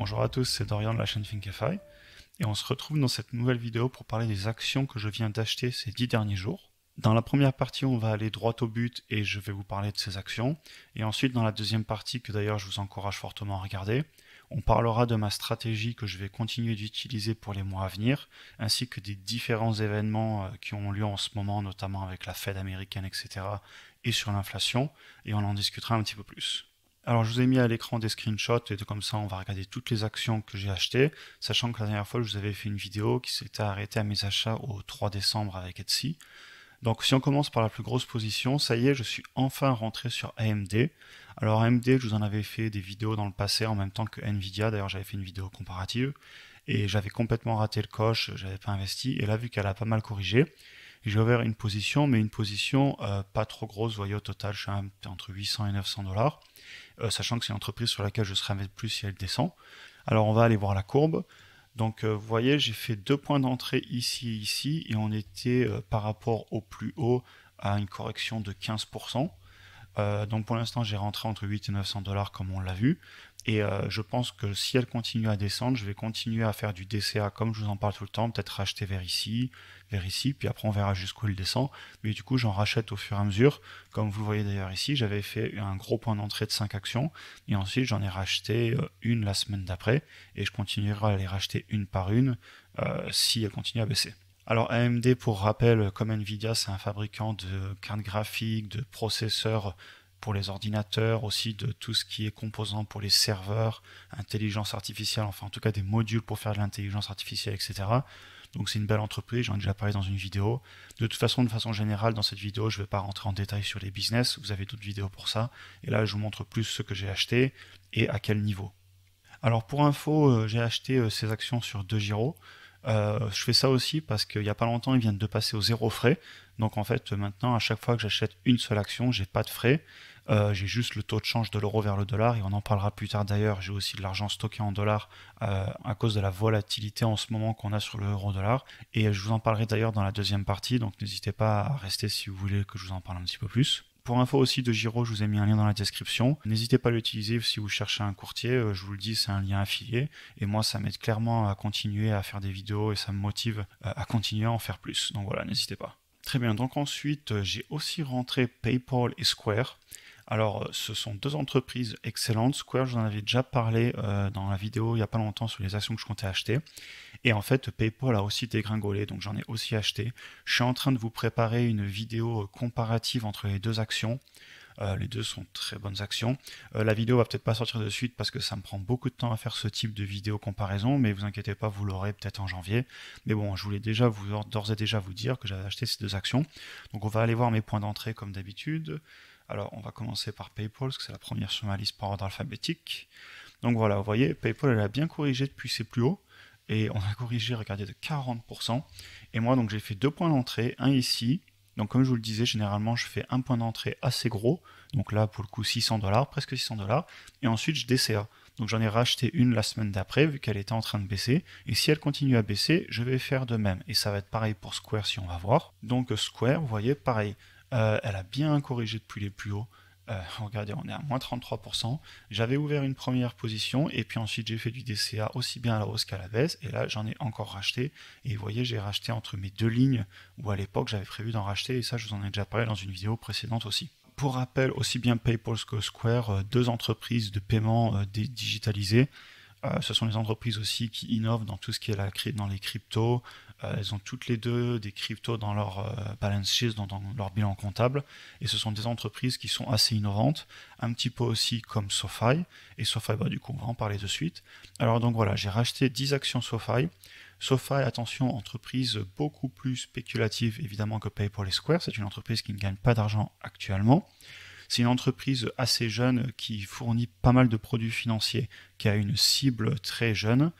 Bonjour à tous, c'est Dorian de la chaîne Thinkific et on se retrouve dans cette nouvelle vidéo pour parler des actions que je viens d'acheter ces 10 derniers jours. Dans la première partie, on va aller droit au but et je vais vous parler de ces actions. Et ensuite, dans la deuxième partie, que d'ailleurs je vous encourage fortement à regarder, on parlera de ma stratégie que je vais continuer d'utiliser pour les mois à venir, ainsi que des différents événements qui ont lieu en ce moment, notamment avec la Fed américaine, etc., et sur l'inflation, et on en discutera un petit peu plus. Alors je vous ai mis à l'écran des screenshots et comme ça on va regarder toutes les actions que j'ai achetées, sachant que la dernière fois je vous avais fait une vidéo qui s'était arrêtée à mes achats au 3 décembre avec Etsy. Donc si on commence par la plus grosse position, ça y est, je suis enfin rentré sur AMD. Alors AMD, je vous en avais fait des vidéos dans le passé en même temps que Nvidia, d'ailleurs j'avais fait une vidéo comparative, et j'avais complètement raté le coche, j'avais pas investi, et là vu qu'elle a pas mal corrigé, j'ai ouvert une position, mais une position pas trop grosse, vous voyez au total je suis entre 800 et 900 dollars, sachant que c'est une entreprise sur laquelle je serai plus si elle descend. Alors on va aller voir la courbe. Donc vous voyez, j'ai fait 2 points d'entrée ici et ici, et on était par rapport au plus haut à une correction de 15%. Donc pour l'instant, j'ai rentré entre 8 et 900 dollars comme on l'a vu. Et je pense que si elle continue à descendre, je vais continuer à faire du DCA comme je vous en parle tout le temps, peut-être racheter vers ici, puis après on verra jusqu'où il descend. Mais du coup, j'en rachète au fur et à mesure. Comme vous le voyez d'ailleurs ici, j'avais fait un gros point d'entrée de 5 actions, et ensuite j'en ai racheté une la semaine d'après, et je continuerai à les racheter une par une si elle continue à baisser. Alors AMD, pour rappel, comme Nvidia, c'est un fabricant de cartes graphiques, de processeurs pour les ordinateurs, aussi de tout ce qui est composant pour les serveurs, intelligence artificielle, enfin en tout cas des modules pour faire de l'intelligence artificielle, etc. Donc c'est une belle entreprise, j'en ai déjà parlé dans une vidéo. De toute façon, de façon générale, dans cette vidéo, je ne vais pas rentrer en détail sur les business, vous avez d'autres vidéos pour ça. Et là, je vous montre plus ce que j'ai acheté et à quel niveau. Alors pour info, j'ai acheté ces actions sur 2 gyros. Je fais ça aussi parce qu'il n'y a pas longtemps, ils viennent de passer au zéro frais. Donc en fait, maintenant, à chaque fois que j'achète une seule action, j'ai pas de frais. J'ai juste le taux de change de l'euro vers le dollar, et on en parlera plus tard d'ailleurs. J'ai aussi de l'argent stocké en dollars à cause de la volatilité en ce moment qu'on a sur le euro-dollar. Et je vous en parlerai d'ailleurs dans la deuxième partie, donc n'hésitez pas à rester si vous voulez que je vous en parle un petit peu plus. Pour info aussi de Giro, je vous ai mis un lien dans la description. N'hésitez pas à l'utiliser si vous cherchez un courtier. Je vous le dis, c'est un lien affilié. Et moi, ça m'aide clairement à continuer à faire des vidéos et ça me motive à continuer à en faire plus. Donc voilà, n'hésitez pas. Très bien, donc ensuite, j'ai aussi rentré PayPal et Square. Alors, ce sont deux entreprises excellentes. Square, j'en avais déjà parlé dans la vidéo il n'y a pas longtemps sur les actions que je comptais acheter. Et en fait, PayPal a aussi dégringolé, donc j'en ai aussi acheté. Je suis en train de vous préparer une vidéo comparative entre les deux actions. Les deux sont très bonnes actions. La vidéo va peut-être pas sortir de suite parce que ça me prend beaucoup de temps à faire ce type de vidéo comparaison, mais vous inquiétez pas, vous l'aurez peut-être en janvier. Mais bon, je voulais déjà d'ores et déjà vous dire que j'avais acheté ces deux actions. Donc on va aller voir mes points d'entrée comme d'habitude. Alors on va commencer par PayPal, parce que c'est la première sur ma liste par ordre alphabétique. Donc voilà, vous voyez, PayPal elle a bien corrigé depuis ses plus hauts. Et on a corrigé, regardez, de 40%. Et moi, donc j'ai fait 2 points d'entrée, un ici. Donc comme je vous le disais, généralement, je fais un point d'entrée assez gros. Donc là, pour le coup, 600 dollars, presque 600 dollars. Et ensuite, je DCA. Donc j'en ai racheté une la semaine d'après, vu qu'elle était en train de baisser. Et si elle continue à baisser, je vais faire de même. Et ça va être pareil pour Square, si on va voir. Donc Square, vous voyez, pareil. Elle a bien corrigé depuis les plus hauts. Regardez, on est à moins 33%. J'avais ouvert une première position et puis ensuite j'ai fait du DCA aussi bien à la hausse qu'à la baisse. Et là, j'en ai encore racheté. Et vous voyez, j'ai racheté entre mes deux lignes où à l'époque j'avais prévu d'en racheter. Et ça, je vous en ai déjà parlé dans une vidéo précédente aussi. Pour rappel, aussi bien PayPal que Square, deux entreprises de paiement digitalisées. Ce sont les entreprises aussi qui innovent dans tout ce qui est dans les cryptos. Elles ont toutes les deux des cryptos dans leur balance sheet, dans leur bilan comptable. Et ce sont des entreprises qui sont assez innovantes, un petit peu aussi comme SoFi. Et SoFi, du coup, on va en parler de suite. Alors donc voilà, j'ai racheté 10 actions SoFi. SoFi, attention, entreprise beaucoup plus spéculative évidemment que PayPal et Square. C'est une entreprise qui ne gagne pas d'argent actuellement. C'est une entreprise assez jeune qui fournit pas mal de produits financiers, qui a une cible très jeune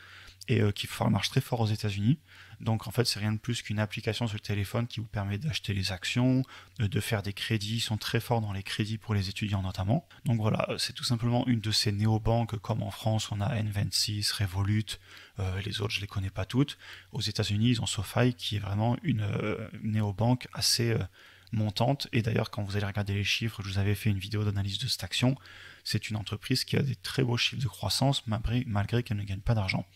et qui marche très fort aux États-Unis. Donc en fait, c'est rien de plus qu'une application sur le téléphone qui vous permet d'acheter les actions, de faire des crédits. Ils sont très forts dans les crédits pour les étudiants notamment. Donc voilà, c'est tout simplement une de ces néobanques comme en France, on a N26, Revolut, les autres je les connais pas toutes. Aux États-Unis, ils ont SoFi qui est vraiment une néobanque assez montante. Et d'ailleurs, quand vous allez regarder les chiffres, je vous avais fait une vidéo d'analyse de cette action. C'est une entreprise qui a des très beaux chiffres de croissance malgré qu'elle ne gagne pas d'argent.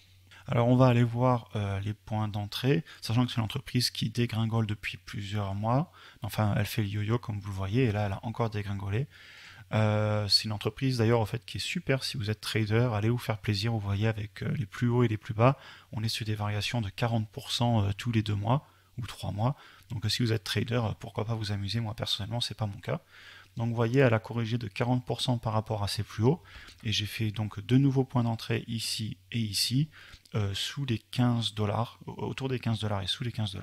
Alors on va aller voir les points d'entrée, sachant que c'est une entreprise qui dégringole depuis plusieurs mois. Enfin, elle fait le yo-yo comme vous le voyez, et là elle a encore dégringolé. C'est une entreprise d'ailleurs en fait qui est super si vous êtes trader, allez vous faire plaisir, vous voyez avec les plus hauts et les plus bas, on est sur des variations de 40% tous les 2 mois ou 3 mois. Donc si vous êtes trader, pourquoi pas vous amuser, moi personnellement c'est pas mon cas. Donc vous voyez, elle a corrigé de 40% par rapport à ses plus hauts, et j'ai fait donc 2 nouveaux points d'entrée ici et ici, sous les 15 $, autour des 15 $ et sous les 15 $.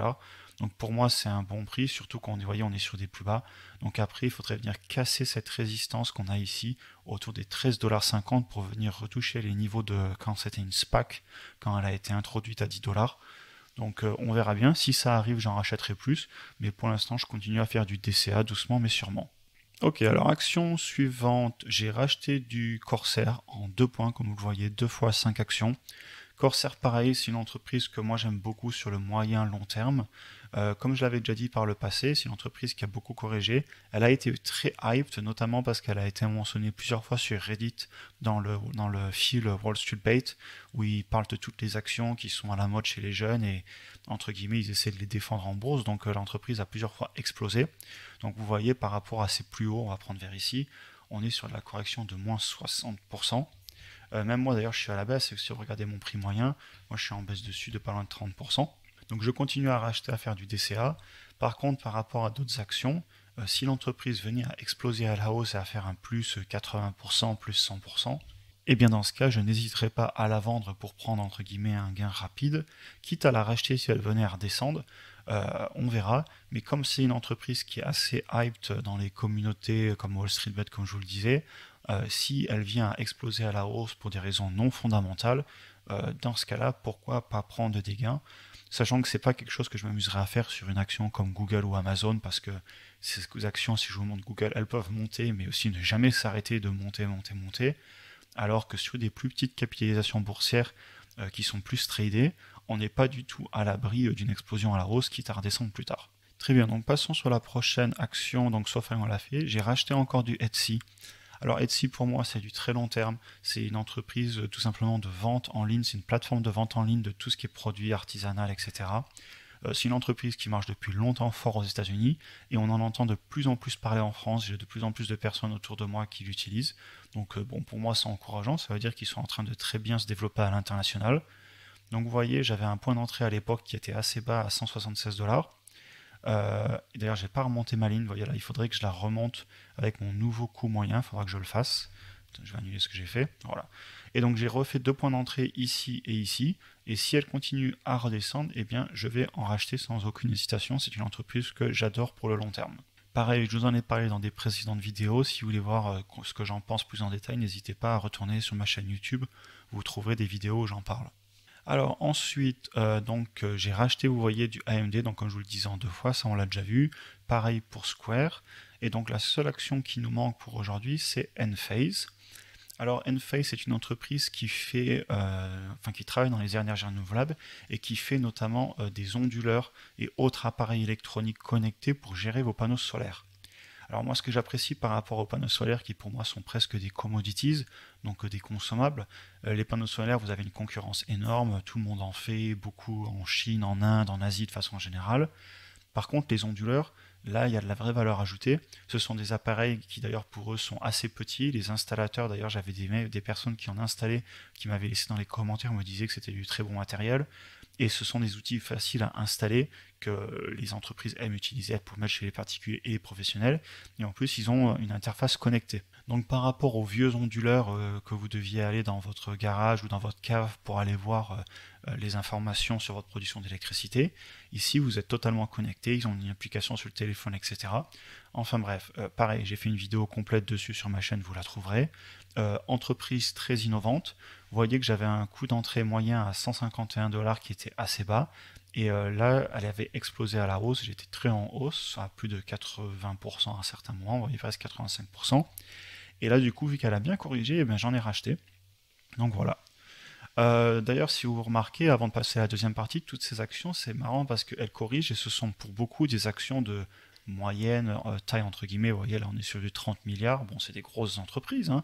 Donc pour moi c'est un bon prix, surtout quand vous voyez on est sur des plus bas. Donc après il faudrait venir casser cette résistance qu'on a ici, autour des 13,50 $ pour venir retoucher les niveaux de quand c'était une SPAC, quand elle a été introduite à 10 $. Donc on verra bien, si ça arrive j'en rachèterai plus, mais pour l'instant je continue à faire du DCA doucement mais sûrement. Ok, alors action suivante, j'ai racheté du Corsair en 2 points, comme vous le voyez, 2 fois 5 actions. Corsair, pareil, c'est une entreprise que moi j'aime beaucoup sur le moyen long terme. Comme je l'avais déjà dit par le passé, c'est une entreprise qui a beaucoup corrigé. Elle a été très hyped, notamment parce qu'elle a été mentionnée plusieurs fois sur Reddit dans le fil Wall Street Bait, où ils parlent de toutes les actions qui sont à la mode chez les jeunes et entre guillemets ils essaient de les défendre en bourse. Donc l'entreprise a plusieurs fois explosé. Donc vous voyez par rapport à ses plus hauts, on va prendre vers ici, on est sur de la correction de moins 60%. Même moi d'ailleurs je suis à la baisse, et si vous regardez mon prix moyen, moi je suis en baisse dessus de pas loin de 30%. Donc je continue à racheter, à faire du DCA. Par contre, par rapport à d'autres actions, si l'entreprise venait à exploser à la hausse et à faire un plus 80%, plus 100%, et bien dans ce cas, je n'hésiterai pas à la vendre pour prendre entre guillemets un gain rapide, quitte à la racheter si elle venait à redescendre. On verra, mais comme c'est une entreprise qui est assez hyped dans les communautés comme Wall Street Bet, comme je vous le disais, si elle vient à exploser à la hausse pour des raisons non fondamentales, dans ce cas-là, pourquoi pas prendre des gains, sachant que c'est pas quelque chose que je m'amuserais à faire sur une action comme Google ou Amazon, parce que ces actions, si je vous montre Google, elles peuvent monter, mais aussi ne jamais s'arrêter de monter, alors que sur des plus petites capitalisations boursières qui sont plus tradées, on n'est pas du tout à l'abri d'une explosion à la hausse, quitte à redescendre plus tard. Très bien, donc passons sur la prochaine action, donc SoFi on l'a fait, j'ai racheté encore du Etsy. Alors Etsy pour moi c'est du très long terme, c'est une entreprise tout simplement de vente en ligne, c'est une plateforme de vente en ligne de tout ce qui est produit artisanal, etc. C'est une entreprise qui marche depuis longtemps fort aux États-Unis et on en entend de plus en plus parler en France. J'ai de plus en plus de personnes autour de moi qui l'utilisent. Donc bon, pour moi c'est encourageant, ça veut dire qu'ils sont en train de très bien se développer à l'international. Donc vous voyez, j'avais un point d'entrée à l'époque qui était assez bas à 176 $. D'ailleurs, j'ai pas remonté ma ligne. Vous voyez là, il faudrait que je la remonte avec mon nouveau coût moyen. Il faudra que je le fasse. Je vais annuler ce que j'ai fait. Voilà. Et donc j'ai refait 2 points d'entrée ici et ici. Et si elle continue à redescendre, eh bien je vais en racheter sans aucune hésitation. C'est une entreprise que j'adore pour le long terme. Pareil, je vous en ai parlé dans des précédentes vidéos. Si vous voulez voir ce que j'en pense plus en détail, n'hésitez pas à retourner sur ma chaîne YouTube. Vous trouverez des vidéos où j'en parle. Alors ensuite, j'ai racheté, vous voyez, du AMD, donc comme je vous le disais en 2 fois, ça on l'a déjà vu. Pareil pour Square. Et donc la seule action qui nous manque pour aujourd'hui, c'est Enphase. Alors Enphase c'est une entreprise qui qui travaille dans les énergies renouvelables et qui fait notamment des onduleurs et autres appareils électroniques connectés pour gérer vos panneaux solaires. Alors moi ce que j'apprécie par rapport aux panneaux solaires qui pour moi sont presque des commodities, donc des consommables, les panneaux solaires vous avez une concurrence énorme, tout le monde en fait, beaucoup en Chine, en Inde, en Asie de façon générale. Par contre les onduleurs, là il y a de la vraie valeur ajoutée, ce sont des appareils qui d'ailleurs pour eux sont assez petits, les installateurs d'ailleurs j'avais des personnes qui en installaient, qui m'avaient laissé dans les commentaires, me disaient que c'était du très bon matériel, et ce sont des outils faciles à installer que les entreprises aiment utiliser pour mettre chez les particuliers et les professionnels, et en plus ils ont une interface connectée. Donc par rapport aux vieux onduleurs que vous deviez aller dans votre garage ou dans votre cave pour aller voir les informations sur votre production d'électricité, ici vous êtes totalement connecté, ils ont une application sur le téléphone, etc. Enfin bref, pareil, j'ai fait une vidéo complète dessus sur ma chaîne, vous la trouverez. Entreprise très innovante, vous voyez que j'avais un coût d'entrée moyen à 151 $ qui était assez bas, et là elle avait explosé à la hausse, j'étais très en hausse, à plus de 80% à un certain moment, vous voyez presque 85%. Et là, du coup, vu qu'elle a bien corrigé, eh bien, j'en ai racheté. Donc voilà. D'ailleurs, si vous remarquez, avant de passer à la deuxième partie, toutes ces actions, c'est marrant parce qu'elles corrigent et ce sont pour beaucoup des actions de moyenne taille entre guillemets, vous voyez là on est sur du 30 milliards, bon c'est des grosses entreprises, hein,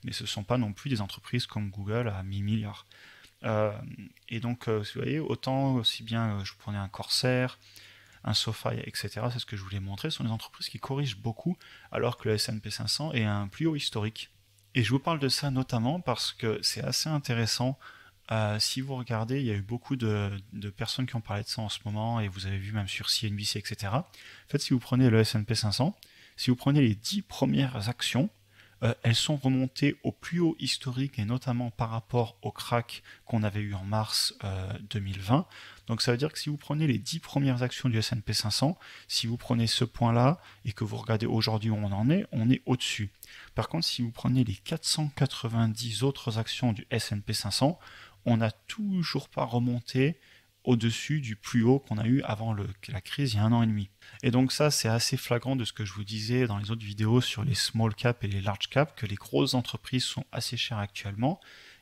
mais ce ne sont pas non plus des entreprises comme Google à 1000 milliards. Et donc vous voyez, autant aussi bien je prenais un Corsair, un SoFi, etc. C'est ce que je voulais montrer, ce sont des entreprises qui corrigent beaucoup alors que le S&P 500 est à un plus haut historique. Et je vous parle de ça notamment parce que c'est assez intéressant. Si vous regardez, il y a eu beaucoup de personnes qui ont parlé de ça en ce moment, et vous avez vu même sur CNBC, etc. En fait, si vous prenez le S&P 500, si vous prenez les 10 premières actions, elles sont remontées au plus haut historique, et notamment par rapport au crack qu'on avait eu en mars 2020. Donc ça veut dire que si vous prenez les 10 premières actions du S&P 500, si vous prenez ce point-là et que vous regardez aujourd'hui où on est au-dessus. Par contre, si vous prenez les 490 autres actions du S&P 500, on n'a toujours pas remonté au-dessus du plus haut qu'on a eu avant la crise il y a 1 an et demi. Et donc ça, c'est assez flagrant de ce que je vous disais dans les autres vidéos sur les small cap et les large cap, que les grosses entreprises sont assez chères actuellement.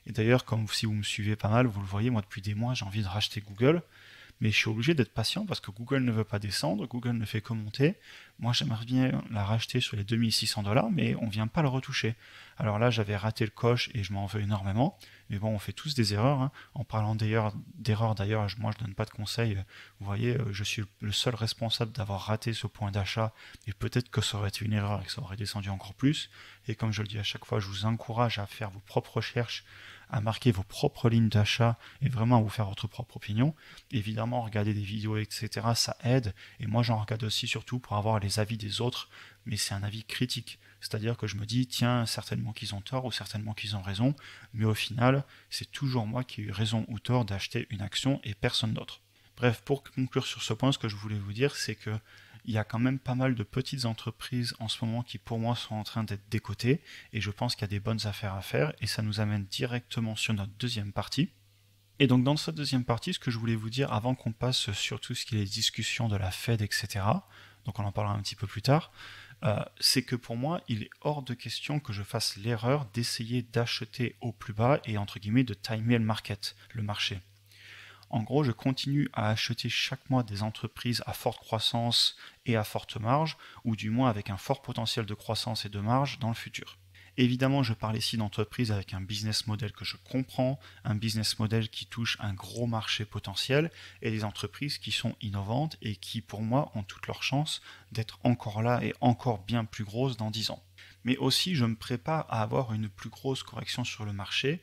Et d'ailleurs, comme si vous me suivez pas mal, vous le voyez, moi depuis des mois, j'ai envie de racheter Google. Mais je suis obligé d'être patient parce que Google ne veut pas descendre, Google ne fait que monter. Moi, j'aimerais bien la racheter sur les 2600$, mais on ne vient pas le retoucher. Alors là, j'avais raté le coche et je m'en veux énormément. Mais bon, on fait tous des erreurs, hein. En parlant d'erreurs, d'ailleurs, moi, je ne donne pas de conseils. Vous voyez, je suis le seul responsable d'avoir raté ce point d'achat. Et peut-être que ça aurait été une erreur et que ça aurait descendu encore plus. Et comme je le dis à chaque fois, je vous encourage à faire vos propres recherches, à marquer vos propres lignes d'achat et vraiment à vous faire votre propre opinion. Évidemment, regarder des vidéos, etc., ça aide. Et moi, j'en regarde aussi surtout pour avoir les avis des autres, mais c'est un avis critique. C'est-à-dire que je me dis, tiens, certainement qu'ils ont tort ou certainement qu'ils ont raison, mais au final, c'est toujours moi qui ai eu raison ou tort d'acheter une action et personne d'autre. Bref, pour conclure sur ce point, ce que je voulais vous dire, c'est que il y a quand même pas mal de petites entreprises en ce moment qui pour moi sont en train d'être décotées, et je pense qu'il y a des bonnes affaires à faire, et ça nous amène directement sur notre deuxième partie. Et donc dans cette deuxième partie, ce que je voulais vous dire avant qu'on passe sur tout ce qui est les discussions de la Fed, etc., donc on en parlera un petit peu plus tard, c'est que pour moi, il est hors de question que je fasse l'erreur d'essayer d'acheter au plus bas et entre guillemets de timer le marché. En gros, je continue à acheter chaque mois des entreprises à forte croissance et à forte marge, ou du moins avec un fort potentiel de croissance et de marge dans le futur. Évidemment, je parle ici d'entreprises avec un business model que je comprends, un business model qui touche un gros marché potentiel, et des entreprises qui sont innovantes et qui, pour moi, ont toutes leurs chances d'être encore là et encore bien plus grosses dans 10 ans. Mais aussi, je me prépare à avoir une plus grosse correction sur le marché.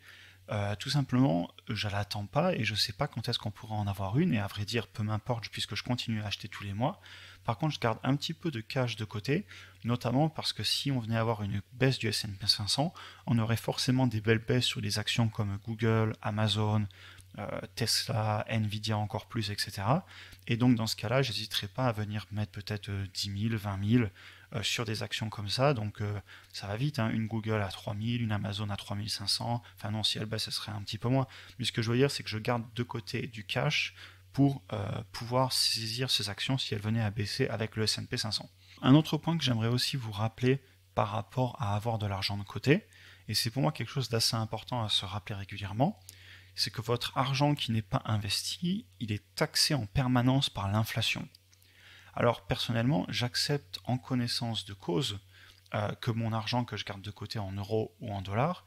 Tout simplement, je ne l'attends pas et je ne sais pas quand est-ce qu'on pourra en avoir une, et à vrai dire, peu m'importe puisque je continue à acheter tous les mois. Par contre, je garde un petit peu de cash de côté, notamment parce que si on venait avoir une baisse du S&P 500, on aurait forcément des belles baisses sur des actions comme Google, Amazon, Tesla, Nvidia encore plus, etc. Et donc dans ce cas-là, j'hésiterai pas à venir mettre peut-être 10 000, 20 000 sur des actions comme ça. Donc ça va vite, hein. Une Google à 3 000, une Amazon à 3 500. Enfin non, si elle baisse, ce serait un petit peu moins. Mais ce que je veux dire, c'est que je garde de côté du cash pour pouvoir saisir ces actions si elles venaient à baisser avec le S&P 500. Un autre point que j'aimerais aussi vous rappeler par rapport à avoir de l'argent de côté, et c'est pour moi quelque chose d'assez important à se rappeler régulièrement, c'est que votre argent qui n'est pas investi, il est taxé en permanence par l'inflation. Alors personnellement, j'accepte en connaissance de cause que mon argent que je garde de côté en euros ou en dollars,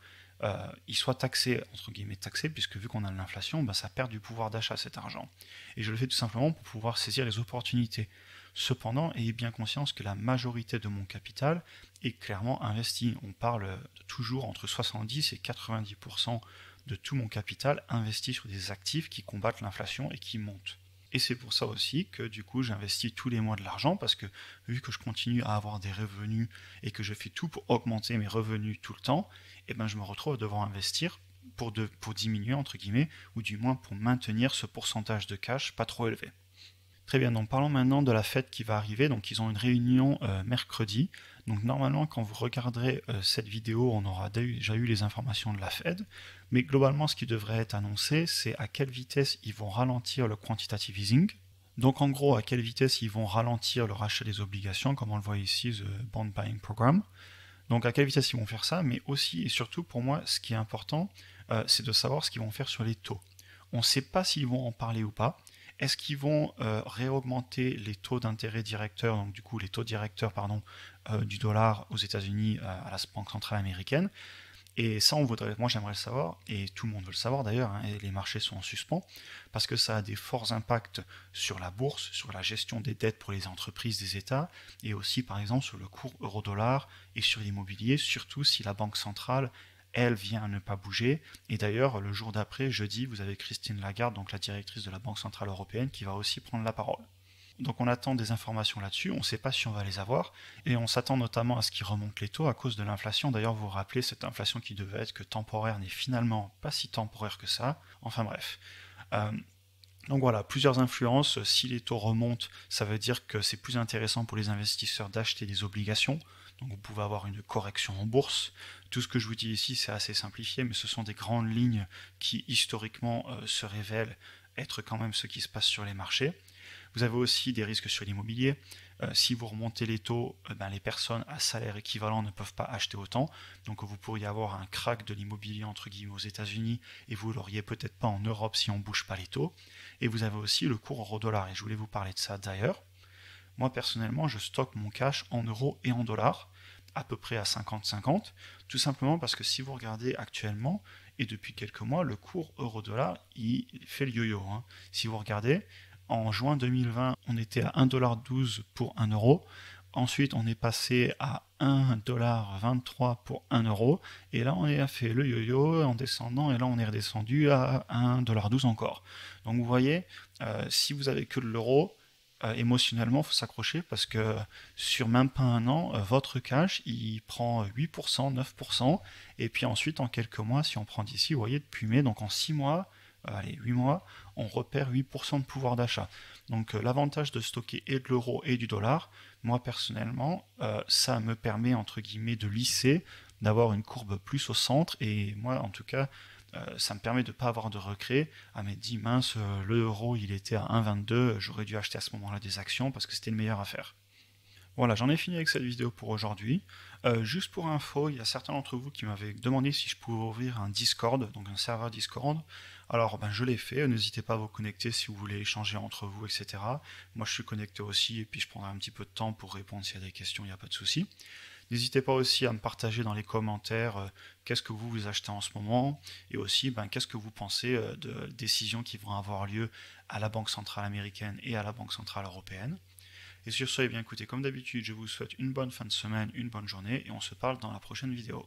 il soit taxé, entre guillemets taxé, puisque vu qu'on a de l'inflation, ça perd du pouvoir d'achat cet argent. Et je le fais tout simplement pour pouvoir saisir les opportunités. Cependant, ayez bien conscience que la majorité de mon capital est clairement investi. On parle de toujours entre 70 et 90% de tout mon capital investi sur des actifs qui combattent l'inflation et qui montent. Et c'est pour ça aussi que du coup j'investis tous les mois de l'argent, parce que vu que je continue à avoir des revenus et que je fais tout pour augmenter mes revenus tout le temps, je me retrouve à devoir investir pour diminuer entre guillemets, ou du moins pour maintenir ce pourcentage de cash pas trop élevé. Très bien, donc parlons maintenant de la Fed qui va arriver. Donc ils ont une réunion mercredi. Donc normalement quand vous regarderez cette vidéo, on aura déjà eu les informations de la Fed. Mais globalement ce qui devrait être annoncé, c'est à quelle vitesse ils vont ralentir le quantitative easing. Donc en gros, à quelle vitesse ils vont ralentir le rachat des obligations, comme on le voit ici, the Bond Buying Program. Donc à quelle vitesse ils vont faire ça, mais aussi et surtout pour moi, ce qui est important, c'est de savoir ce qu'ils vont faire sur les taux. On ne sait pas s'ils vont en parler ou pas. Est-ce qu'ils vont réaugmenter les taux d'intérêt directeurs, donc du coup les taux directeurs pardon, du dollar aux États-Unis à la Banque centrale américaine? Et ça, moi j'aimerais le savoir, et tout le monde veut le savoir d'ailleurs, hein, et les marchés sont en suspens, parce que ça a des forts impacts sur la bourse, sur la gestion des dettes pour les entreprises des États, et aussi par exemple sur le cours euro-dollar et sur l'immobilier, surtout si la Banque centrale, elle, vient à ne pas bouger. Et d'ailleurs, le jour d'après, jeudi, vous avez Christine Lagarde, donc la directrice de la Banque centrale européenne, qui va aussi prendre la parole. Donc on attend des informations là-dessus, on ne sait pas si on va les avoir, et on s'attend notamment à ce qu'ils remontent les taux à cause de l'inflation. D'ailleurs, vous vous rappelez, cette inflation qui devait être que temporaire n'est finalement pas si temporaire que ça. Enfin bref. Euh, donc voilà, plusieurs influences. Si les taux remontent, ça veut dire que c'est plus intéressant pour les investisseurs d'acheter des obligations. Donc vous pouvez avoir une correction en bourse. Tout ce que je vous dis ici, c'est assez simplifié, mais ce sont des grandes lignes qui historiquement se révèlent être quand même ce qui se passe sur les marchés. Vous avez aussi des risques sur l'immobilier. Si vous remontez les taux, les personnes à salaire équivalent ne peuvent pas acheter autant. Donc vous pourriez avoir un crack de l'immobilier entre guillemets aux États-Unis et vous l'auriez peut-être pas en Europe si on ne bouge pas les taux. Et vous avez aussi le cours euro-dollar. Et je voulais vous parler de ça d'ailleurs. Moi personnellement, je stocke mon cash en euros et en dollars, à peu près à 50-50, tout simplement parce que si vous regardez actuellement, et depuis quelques mois, le cours euro-dollar, il fait le yo-yo. Hein. Si vous regardez, en juin 2020, on était à 1,12$ pour 1 euro. Ensuite, on est passé à 1,23$ pour 1 euro. Et là, on a fait le yo-yo en descendant. Et là, on est redescendu à 1,12$ encore. Donc, vous voyez, si vous avez que de l'euro, émotionnellement, il faut s'accrocher parce que sur même pas un an, votre cash, il prend 8%, 9%. Et puis ensuite, en quelques mois, si on prend d'ici, vous voyez, depuis mai, donc en 6 mois, allez, 8 mois, on repère 8% de pouvoir d'achat. Donc l'avantage de stocker et de l'euro et du dollar, moi personnellement, ça me permet, entre guillemets, de lisser, d'avoir une courbe plus au centre. Et moi, en tout cas, ça me permet de ne pas avoir de regret. Ah mais dis mince, le euro il était à 1,22, j'aurais dû acheter à ce moment-là des actions parce que c'était le meilleur à faire. Voilà, j'en ai fini avec cette vidéo pour aujourd'hui. Juste pour info, il y a certains d'entre vous qui m'avaient demandé si je pouvais ouvrir un Discord, donc un serveur Discord. Alors je l'ai fait, n'hésitez pas à vous connecter si vous voulez échanger entre vous, etc. Moi je suis connecté aussi et puis je prendrai un petit peu de temps pour répondre s'il y a des questions, il n'y a pas de souci. N'hésitez pas aussi à me partager dans les commentaires qu'est-ce que vous achetez en ce moment et aussi qu'est-ce que vous pensez de décisions qui vont avoir lieu à la Banque centrale américaine et à la Banque centrale européenne. Et sur ce, écoutez, comme d'habitude, je vous souhaite une bonne fin de semaine, une bonne journée et on se parle dans la prochaine vidéo.